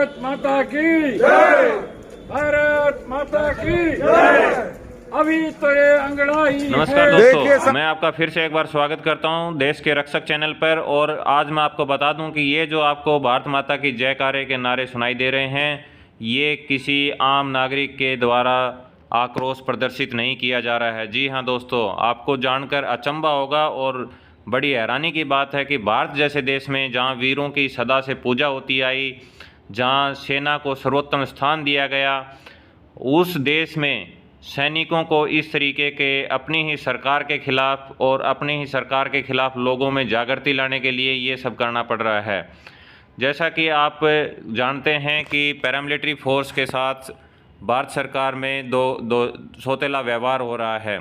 भारत माता की जय, भारत माता की जय। अभी तो ये अंगड़ाई नमस्कार है। दोस्तों, मैं आपका फिर से एक बार स्वागत करता हूं देश के रक्षक चैनल पर। और आज मैं आपको बता दूं कि ये जो आपको भारत माता की जयकारे के नारे सुनाई दे रहे हैं, ये किसी आम नागरिक के द्वारा आक्रोश प्रदर्शित नहीं किया जा रहा है। जी हाँ दोस्तों, आपको जानकर अचंभा होगा और बड़ी हैरानी की बात है कि भारत जैसे देश में, जहाँ वीरों की सदा से पूजा होती आई, जहाँ सेना को सर्वोत्तम स्थान दिया गया, उस देश में सैनिकों को इस तरीके के अपनी ही सरकार के खिलाफ और अपनी ही सरकार के खिलाफ लोगों में जागृति लाने के लिए ये सब करना पड़ रहा है। जैसा कि आप जानते हैं कि पैरामिलिट्री फोर्स के साथ भारत सरकार में दो सौतेला व्यवहार हो रहा है।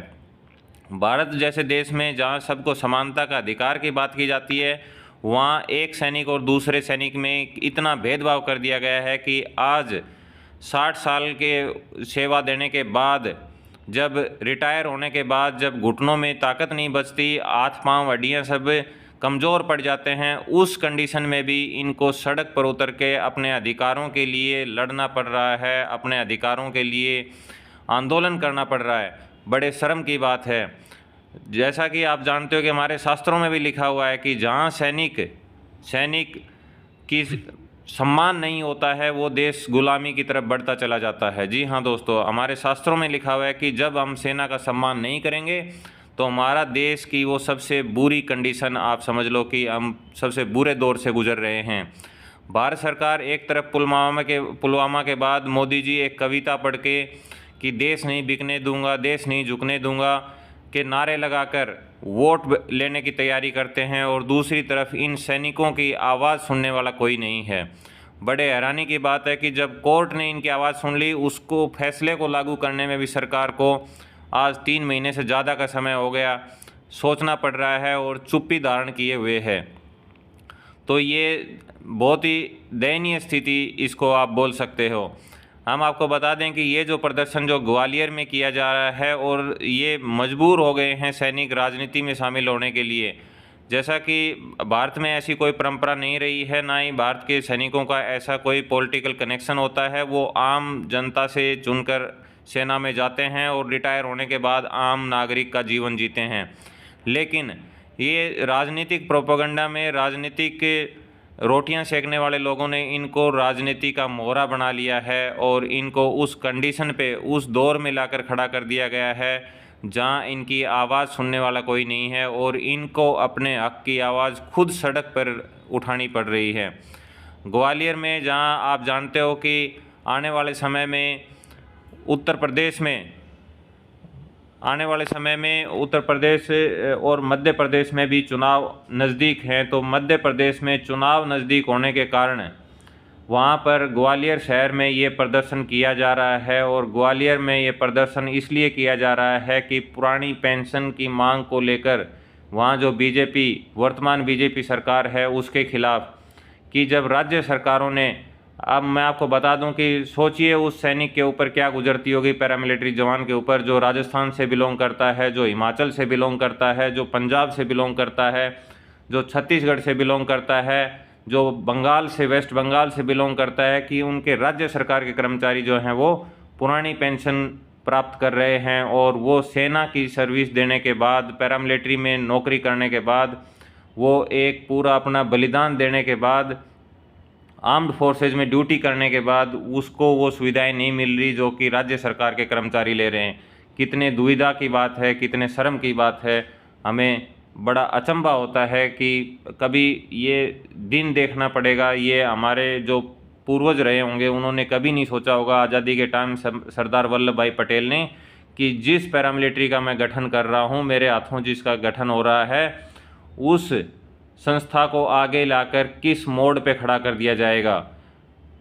भारत जैसे देश में जहां सबको समानता का अधिकार की बात की जाती है, वहां एक सैनिक और दूसरे सैनिक में इतना भेदभाव कर दिया गया है कि आज 60 साल के सेवा देने के बाद, जब रिटायर होने के बाद, जब घुटनों में ताकत नहीं बचती, हाथ पांव हड्डियाँ सब कमज़ोर पड़ जाते हैं, उस कंडीशन में भी इनको सड़क पर उतर के अपने अधिकारों के लिए लड़ना पड़ रहा है, अपने अधिकारों के लिए आंदोलन करना पड़ रहा है। बड़े शर्म की बात है। जैसा कि आप जानते हो कि हमारे शास्त्रों में भी लिखा हुआ है कि जहाँ सैनिक की सम्मान नहीं होता है, वो देश गुलामी की तरफ बढ़ता चला जाता है। जी हाँ दोस्तों, हमारे शास्त्रों में लिखा हुआ है कि जब हम सेना का सम्मान नहीं करेंगे तो हमारा देश की वो सबसे बुरी कंडीशन, आप समझ लो कि हम सबसे बुरे दौर से गुजर रहे हैं। भारत सरकार एक तरफ पुलवामा के बाद मोदी जी एक कविता पढ़ के कि देश नहीं बिकने दूंगा, देश नहीं झुकने दूंगा के नारे लगाकर वोट लेने की तैयारी करते हैं, और दूसरी तरफ इन सैनिकों की आवाज़ सुनने वाला कोई नहीं है। बड़े हैरानी की बात है कि जब कोर्ट ने इनकी आवाज़ सुन ली, उसको फैसले को लागू करने में भी सरकार को आज 3 महीने से ज़्यादा का समय हो गया, सोचना पड़ रहा है और चुप्पी धारण किए हुए है। तो ये बहुत ही दयनीय स्थिति इसको आप बोल सकते हो। हम आपको बता दें कि ये जो प्रदर्शन जो ग्वालियर में किया जा रहा है, और ये मजबूर हो गए हैं सैनिक राजनीति में शामिल होने के लिए। जैसा कि भारत में ऐसी कोई परंपरा नहीं रही है, ना ही भारत के सैनिकों का ऐसा कोई पॉलिटिकल कनेक्शन होता है। वो आम जनता से चुनकर सेना में जाते हैं और रिटायर होने के बाद आम नागरिक का जीवन जीते हैं। लेकिन ये राजनीतिक प्रोपेगेंडा में राजनीतिक रोटियां सेकने वाले लोगों ने इनको राजनीति का मोहरा बना लिया है, और इनको उस कंडीशन पे, उस दौर में लाकर खड़ा कर दिया गया है जहां इनकी आवाज़ सुनने वाला कोई नहीं है, और इनको अपने हक की आवाज़ खुद सड़क पर उठानी पड़ रही है। ग्वालियर में, जहां आप जानते हो कि आने वाले समय में उत्तर प्रदेश और मध्य प्रदेश में भी चुनाव नज़दीक हैं, तो मध्य प्रदेश में चुनाव नज़दीक होने के कारण वहाँ पर ग्वालियर शहर में ये प्रदर्शन किया जा रहा है। और ग्वालियर में ये प्रदर्शन इसलिए किया जा रहा है कि पुरानी पेंशन की मांग को लेकर वहाँ जो वर्तमान बीजेपी सरकार है उसके खिलाफ, कि जब राज्य सरकारों ने, अब मैं आपको बता दूं कि सोचिए उस सैनिक के ऊपर क्या गुजरती होगी, पैरामिलिट्री जवान के ऊपर, जो राजस्थान से बिलोंग करता है, जो हिमाचल से बिलोंग करता है, जो पंजाब से बिलोंग करता है, जो छत्तीसगढ़ से बिलोंग करता है, जो वेस्ट बंगाल से बिलोंग करता है, कि उनके राज्य सरकार के कर्मचारी जो हैं वो पुरानी पेंशन प्राप्त कर रहे हैं। और वो सेना की सर्विस देने के बाद, पैरामिलिट्री में नौकरी करने के बाद, वो एक पूरा अपना बलिदान देने के बाद, आर्म्ड फोर्सेज में ड्यूटी करने के बाद उसको वो सुविधाएं नहीं मिल रही जो कि राज्य सरकार के कर्मचारी ले रहे हैं। कितने दुविधा की बात है, कितने शर्म की बात है। हमें बड़ा अचंभा होता है कि कभी ये दिन देखना पड़ेगा। ये हमारे जो पूर्वज रहे होंगे, उन्होंने कभी नहीं सोचा होगा आज़ादी के टाइम सरदार वल्लभ भाई पटेल ने, कि जिस पैरामिलिट्री का मैं गठन कर रहा हूँ, मेरे हाथों जिसका गठन हो रहा है, उस संस्था को आगे लाकर किस मोड़ पे खड़ा कर दिया जाएगा।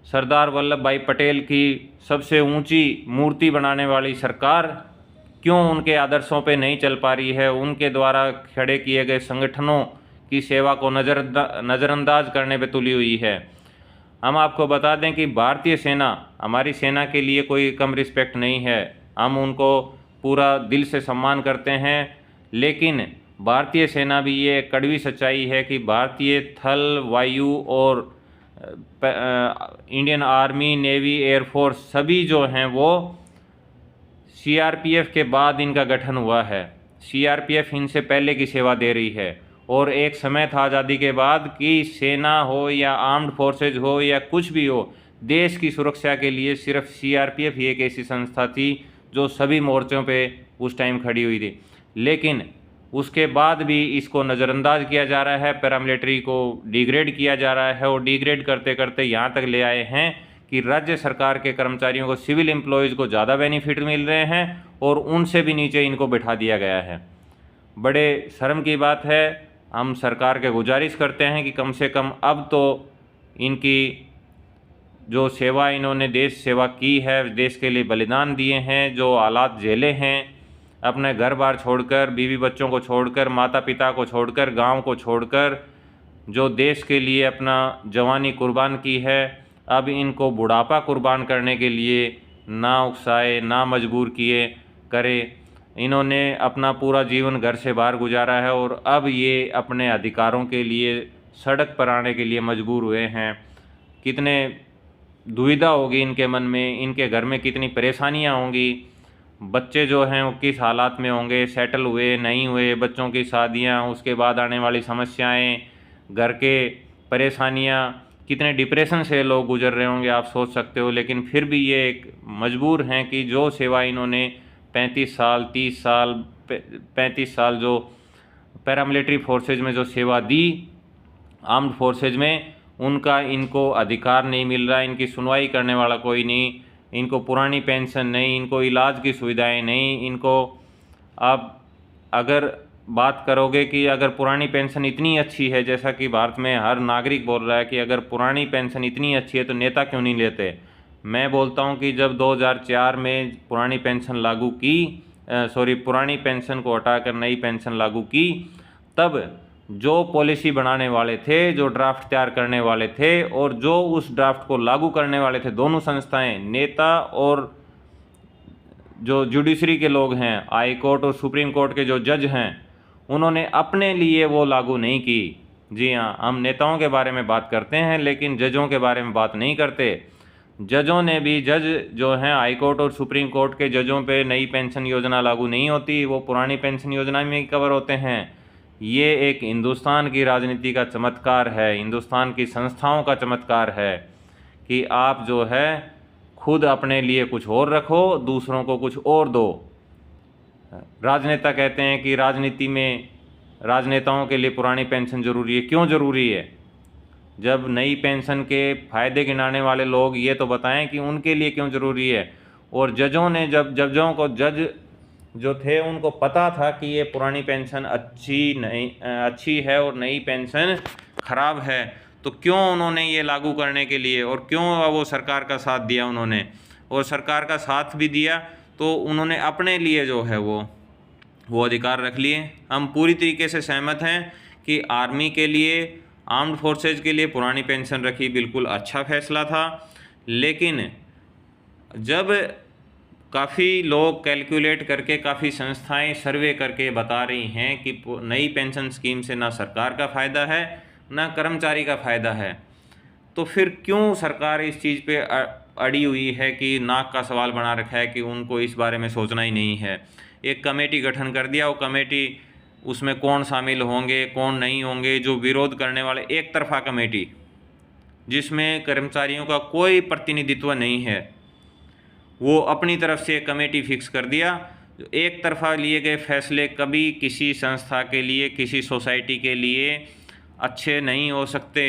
सरदार वल्लभ भाई पटेल की सबसे ऊंची मूर्ति बनाने वाली सरकार क्यों उनके आदर्शों पे नहीं चल पा रही है, उनके द्वारा खड़े किए गए संगठनों की सेवा को नज़रअंदाज करने पे तुली हुई है। हम आपको बता दें कि भारतीय सेना, हमारी सेना के लिए कोई कम रिस्पेक्ट नहीं है, हम उनको पूरा दिल से सम्मान करते हैं। लेकिन भारतीय सेना भी ये कड़वी सच्चाई है कि भारतीय थल, वायु और इंडियन आर्मी, नेवी, एयरफोर्स सभी जो हैं वो सीआरपीएफ के बाद इनका गठन हुआ है। सीआरपीएफ इनसे पहले की सेवा दे रही है और एक समय था आज़ादी के बाद कि सेना हो या आर्म्ड फोर्सेज हो या कुछ भी हो, देश की सुरक्षा के लिए सिर्फ सीआरपीएफ ही एक ऐसी संस्था थी जो सभी मोर्चों पे उस टाइम खड़ी हुई थी। लेकिन उसके बाद भी इसको नज़रअंदाज किया जा रहा है, पैरामिलिट्री को डिग्रेड किया जा रहा है और डिग्रेड करते करते यहाँ तक ले आए हैं कि राज्य सरकार के कर्मचारियों को, सिविल एम्प्लॉयज़ को ज़्यादा बेनिफिट मिल रहे हैं और उनसे भी नीचे इनको बिठा दिया गया है। बड़े शर्म की बात है। हम सरकार के गुजारिश करते हैं कि कम से कम अब तो इनकी जो सेवा इन्होंने देश सेवा की है, देश के लिए बलिदान दिए हैं, जो हालात झेले हैं, अपने घर बार छोड़कर, बीवी बच्चों को छोड़कर, माता पिता को छोड़कर, गांव को छोड़कर जो देश के लिए अपना जवानी कुर्बान की है, अब इनको बुढ़ापा कुर्बान करने के लिए ना उकसाए, ना मजबूर किए करे। इन्होंने अपना पूरा जीवन घर से बाहर गुजारा है और अब ये अपने अधिकारों के लिए सड़क पर आने के लिए मजबूर हुए हैं। कितने दुविधा होगी इनके मन में, इनके घर में कितनी परेशानियां होंगी, बच्चे जो हैं वो किस हालात में होंगे, सेटल हुए नहीं हुए, बच्चों की शादियां, उसके बाद आने वाली समस्याएं, घर के परेशानियां, कितने डिप्रेशन से लोग गुजर रहे होंगे आप सोच सकते हो। लेकिन फिर भी ये एक मजबूर हैं कि जो सेवा इन्होंने 35 साल, 30 साल, 35 साल जो पैरामिलिट्री फोर्सेज में जो सेवा दी, आर्म्ड फोर्सेज में, उनका इनको अधिकार नहीं मिल रहा, इनकी सुनवाई करने वाला कोई नहीं, इनको पुरानी पेंशन नहीं, इनको इलाज की सुविधाएं नहीं। इनको आप अगर बात करोगे कि अगर पुरानी पेंशन इतनी अच्छी है, जैसा कि भारत में हर नागरिक बोल रहा है कि अगर पुरानी पेंशन इतनी अच्छी है तो नेता क्यों नहीं लेते। मैं बोलता हूं कि जब 2004 में पुरानी पेंशन लागू की, पुरानी पेंशन को हटाकर नई पेंशन लागू की, तब जो पॉलिसी बनाने वाले थे, जो ड्राफ्ट तैयार करने वाले थे और जो उस ड्राफ्ट को लागू करने वाले थे, दोनों संस्थाएं, नेता और जो जुडिशरी के लोग हैं, हाई कोर्ट और सुप्रीम कोर्ट के जो जज हैं, उन्होंने अपने लिए वो लागू नहीं की। जी हाँ, हम नेताओं के बारे में बात करते हैं लेकिन जजों के बारे में बात नहीं करते। जजों ने भी, जज जो हैं हाई कोर्ट और सुप्रीम कोर्ट के जजों पे नई पेंशन योजना लागू नहीं होती, वो पुरानी पेंशन योजना में ही कवर होते हैं। ये एक हिंदुस्तान की राजनीति का चमत्कार है, हिंदुस्तान की संस्थाओं का चमत्कार है कि आप जो है खुद अपने लिए कुछ और रखो, दूसरों को कुछ और दो। राजनेता कहते हैं कि राजनीति में राजनेताओं के लिए पुरानी पेंशन जरूरी है। क्यों जरूरी है? जब नई पेंशन के फ़ायदे गिनाने वाले लोग ये तो बताएं कि उनके लिए क्यों ज़रूरी है। और जजों ने, जब जजों को, जज जो थे उनको पता था कि ये पुरानी पेंशन अच्छी है और नई पेंशन ख़राब है, तो क्यों उन्होंने ये लागू करने के लिए, और क्यों वो सरकार का साथ दिया उन्होंने, और सरकार का साथ भी दिया तो उन्होंने अपने लिए जो है वो अधिकार रख लिए। हम पूरी तरीके से सहमत हैं कि आर्मी के लिए, आर्म्ड फोर्सेज के लिए पुरानी पेंशन रखी बिल्कुल अच्छा फैसला था। लेकिन जब काफ़ी लोग कैलकुलेट करके, काफ़ी संस्थाएं सर्वे करके बता रही हैं कि नई पेंशन स्कीम से ना सरकार का फ़ायदा है ना कर्मचारी का फ़ायदा है, तो फिर क्यों सरकार इस चीज़ पे अड़ी हुई है कि नाक का सवाल बना रखा है कि उनको इस बारे में सोचना ही नहीं है। एक कमेटी गठन कर दिया, वो कमेटी, उसमें कौन शामिल होंगे कौन नहीं होंगे, जो विरोध करने वाले, एक तरफा कमेटी जिसमें कर्मचारियों का कोई प्रतिनिधित्व नहीं है, वो अपनी तरफ से कमेटी फिक्स कर दिया। एक तरफा लिए गए फैसले कभी किसी संस्था के लिए, किसी सोसाइटी के लिए अच्छे नहीं हो सकते।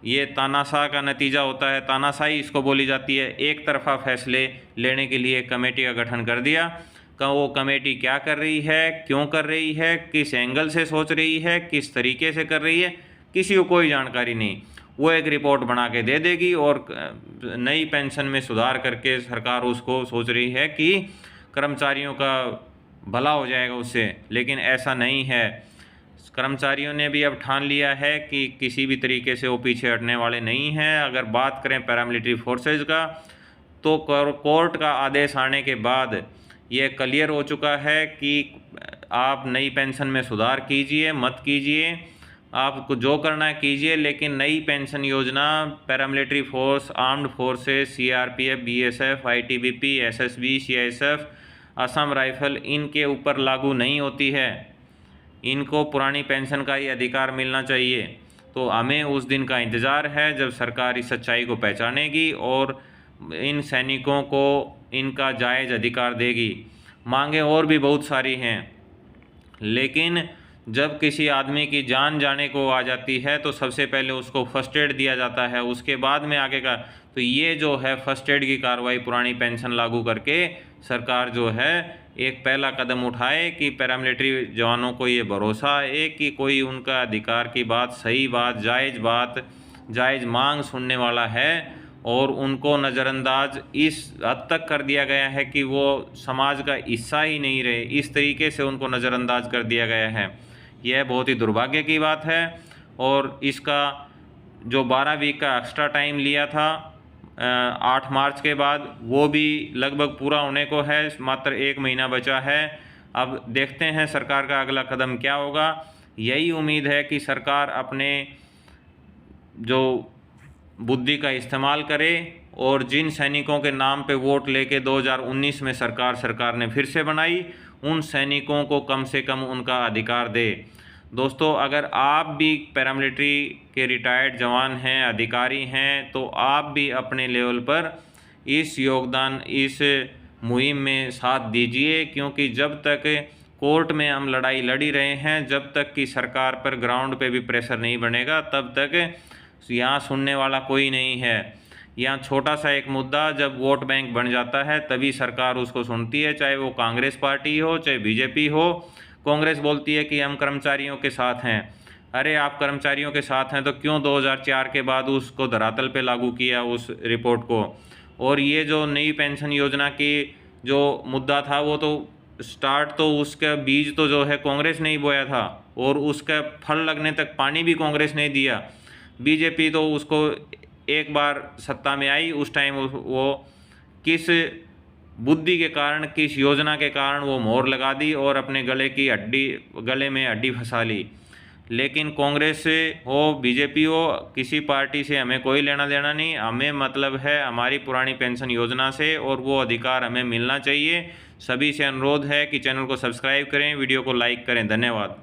ये तानाशाह का नतीजा होता है, तानाशाही इसको बोली जाती है। एक तरफा फैसले लेने के लिए कमेटी का गठन कर दिया। वो कमेटी क्या कर रही है, क्यों कर रही है, किस एंगल से सोच रही है, किस तरीके से कर रही है, किसी को कोई जानकारी नहीं। वो एक रिपोर्ट बना के दे देगी और नई पेंशन में सुधार करके सरकार उसको सोच रही है कि कर्मचारियों का भला हो जाएगा उससे, लेकिन ऐसा नहीं है। कर्मचारियों ने भी अब ठान लिया है कि किसी भी तरीके से वो पीछे हटने वाले नहीं हैं। अगर बात करें पैरामिलिट्री फोर्सेज का, तो कोर्ट का आदेश आने के बाद ये क्लियर हो चुका है कि आप नई पेंशन में सुधार कीजिए मत कीजिए, आपको जो करना है कीजिए, लेकिन नई पेंशन योजना paramilitary force, armed forces, CRPF, BSF, ITBP, SSB, CISF, Assam rifle, इनके ऊपर लागू नहीं होती है। इनको पुरानी पेंशन का ही अधिकार मिलना चाहिए। तो हमें उस दिन का इंतज़ार है जब सरकार इस सच्चाई को पहचानेगी और इन सैनिकों को इनका जायज़ अधिकार देगी। मांगें और भी बहुत सारी हैं, लेकिन जब किसी आदमी की जान जाने को आ जाती है तो सबसे पहले उसको फर्स्ट एड दिया जाता है, उसके बाद में आगे का। तो ये जो है फर्स्ट एड की कार्रवाई पुरानी पेंशन लागू करके सरकार जो है एक पहला कदम उठाए कि पैरामिलिट्री जवानों को ये भरोसा है कि कोई उनका अधिकार की बात, सही बात, जायज़ मांग सुनने वाला है, और उनको नज़रअंदाज इस हद तक कर दिया गया है कि वो समाज का हिस्सा ही नहीं रहे। इस तरीके से उनको नज़रअंदाज कर दिया गया है। यह बहुत ही दुर्भाग्य की बात है। और इसका जो 12 वीक का एक्स्ट्रा टाइम लिया था 8 मार्च के बाद, वो भी लगभग पूरा होने को है, मात्र 1 महीना बचा है। अब देखते हैं सरकार का अगला कदम क्या होगा। यही उम्मीद है कि सरकार अपने जो बुद्धि का इस्तेमाल करे और जिन सैनिकों के नाम पे वोट लेके 2019 में सरकार ने फिर से बनाई, उन सैनिकों को कम से कम उनका अधिकार दे। दोस्तों, अगर आप भी पैरामिलिट्री के रिटायर्ड जवान हैं, अधिकारी हैं, तो आप भी अपने लेवल पर इस मुहिम में साथ दीजिए, क्योंकि जब तक कोर्ट में हम लड़ाई लड़ी रहे हैं, जब तक कि सरकार पर ग्राउंड पे भी प्रेशर नहीं बनेगा, तब तक यहाँ सुनने वाला कोई नहीं है। यहाँ छोटा सा एक मुद्दा जब वोट बैंक बन जाता है तभी सरकार उसको सुनती है, चाहे वो कांग्रेस पार्टी हो, चाहे बीजेपी हो। कांग्रेस बोलती है कि हम कर्मचारियों के साथ हैं। अरे, आप कर्मचारियों के साथ हैं तो क्यों 2004 के बाद उसको धरातल पे लागू किया उस रिपोर्ट को? और ये जो नई पेंशन योजना की जो मुद्दा था, वो तो स्टार्ट तो उसका बीज तो जो है कांग्रेस ने ही बोया था, और उसका फल लगने तक पानी भी कांग्रेस ने दिया। बीजेपी तो उसको एक बार सत्ता में आई, उस टाइम वो किस बुद्धि के कारण, किस योजना के कारण वो मोहर लगा दी और अपने गले में हड्डी फंसा ली। लेकिन कांग्रेस से हो, बीजेपी हो, किसी पार्टी से हमें कोई लेना देना नहीं। हमें मतलब है हमारी पुरानी पेंशन योजना से, और वो अधिकार हमें मिलना चाहिए। सभी से अनुरोध है कि चैनल को सब्सक्राइब करें, वीडियो को लाइक करें। धन्यवाद।